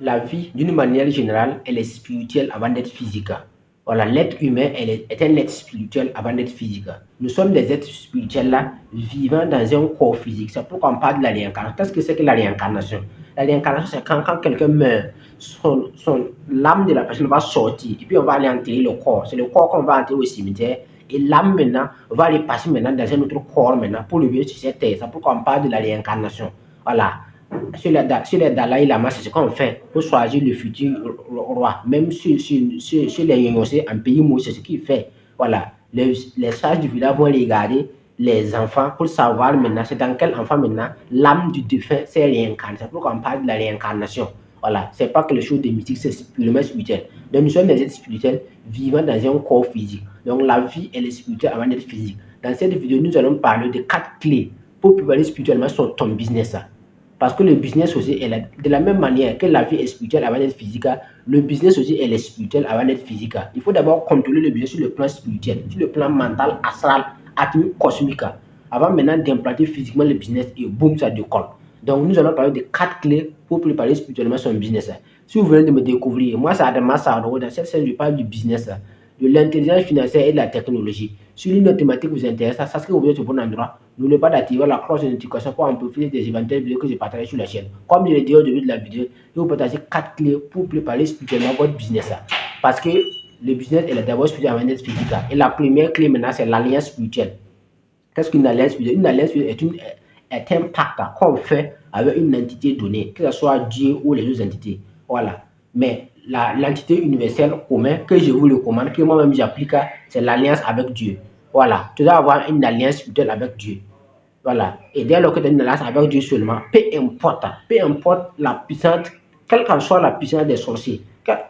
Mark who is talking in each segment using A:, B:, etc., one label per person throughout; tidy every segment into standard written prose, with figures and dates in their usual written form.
A: La vie, d'une manière générale, elle est spirituelle avant d'être physique. Voilà, l'être humain est un être spirituel avant d'être physique. Nous sommes des êtres spirituels là, vivant dans un corps physique. C'est pourquoi on parle de la réincarnation. Qu'est-ce que c'est que la réincarnation? La réincarnation, c'est quand quelqu'un meurt, l'âme de la personne va sortir et puis on va aller enterrer le corps. C'est le corps qu'on va enterrer au cimetière et l'âme maintenant va aller passer maintenant dans un autre corps maintenant pour le vivre sur cette terre. C'est pourquoi on parle de la réincarnation. Voilà. Sur les Dalai Lama, c'est ce qu'on fait pour choisir le futur roi. Même sur les Yénoncé, en pays mou, c'est ce qu'il fait. Voilà. Les sages du village vont regarder les enfants pour savoir maintenant c'est dans quel enfant maintenant l'âme du défunt s'est réincarnée. C'est pourquoi on parle de la réincarnation. Voilà. C'est pas quelque chose de mystique, c'est purement spirituel. Donc nous sommes des êtres spirituels vivant dans un corps physique. Donc la vie, elle est spirituelle avant d'être physique. Dans cette vidéo, nous allons parler de 4 clés pour préparer spirituellement sur ton business. Parce que le business aussi, de la même manière que la vie est spirituelle avant d'être physique, le business aussi, elle est spirituelle avant d'être physique. Il faut d'abord contrôler le business sur le plan spirituel, sur le plan mental, astral, atomique, cosmique. Avant maintenant d'implanter physiquement le business et boum, ça décolle. Donc, nous allons parler de 4 clés pour préparer spirituellement son business. Si vous venez de me découvrir, moi, c'est Adama Sardou. Dans cette série, je parle du business, de l'intelligence financière et de la technologie. Si l'une thématique vous intéresse, sachez que vous êtes au bon endroit. N'oubliez pas d'activer la cloche de notification pour en profiter des éventuelles vidéos que je partage sur la chaîne. Comme je l'ai dit au début de la vidéo, je vais vous partager 4 clés pour préparer spirituellement votre business. Parce que le business est d'abord spirituel avant d'être physique. Et la première clé maintenant, c'est l'alliance spirituelle. Qu'est-ce qu'une alliance spirituelle? Une alliance spirituelle est un pacte qu'on fait avec une entité donnée, que ce soit Dieu ou les autres entités. Voilà. Mais l'entité universelle commune que je vous recommande, que moi-même j'applique, c'est l'alliance avec Dieu. Voilà. Tu dois avoir une alliance spirituelle avec Dieu. Voilà. Et dès lors que tu as une alliance avec Dieu seulement, peu importe la puissance, quelle que soit la puissance des sorciers,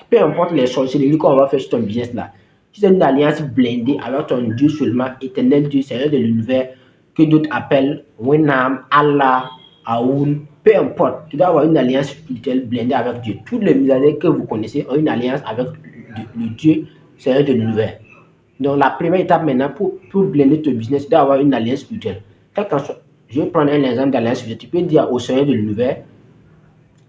A: peu importe les sorcelleries qu'on va faire sur ton business là, si tu as une alliance blindée avec ton Dieu seulement, éternel Dieu, Seigneur de l'univers, que d'autres appellent Wenam, Allah, Aoun, peu importe, tu dois avoir une alliance spirituelle blindée avec Dieu. Tous les milliardaires que vous connaissez ont une alliance avec le Dieu, Seigneur de l'univers. Donc la première étape maintenant pour blinder ton business, tu dois avoir une alliance spirituelle. Je vais prendre un exemple d'alliance spirituelle. Tu peux dire au Seigneur de l'univers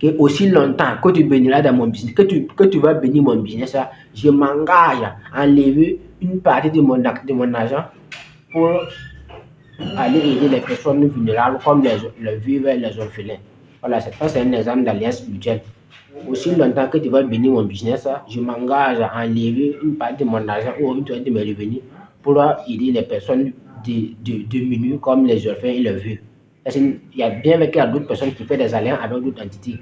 A: que aussi longtemps que tu béniras dans mon business, que tu vas bénir mon business, je m'engage à enlever une partie de mon argent pour aller aider les personnes vulnérables comme les veuves et les orphelins. Voilà, c'est un exemple d'alliance spirituelle. Aussi longtemps que tu vas bénir mon business, je m'engage à enlever une partie de mon argent ou une partie de mes revenus pour aider les personnes diminuées comme les orphelins et les veuves. Il y a bien avec d'autres personnes qui font des alliances avec d'autres entités.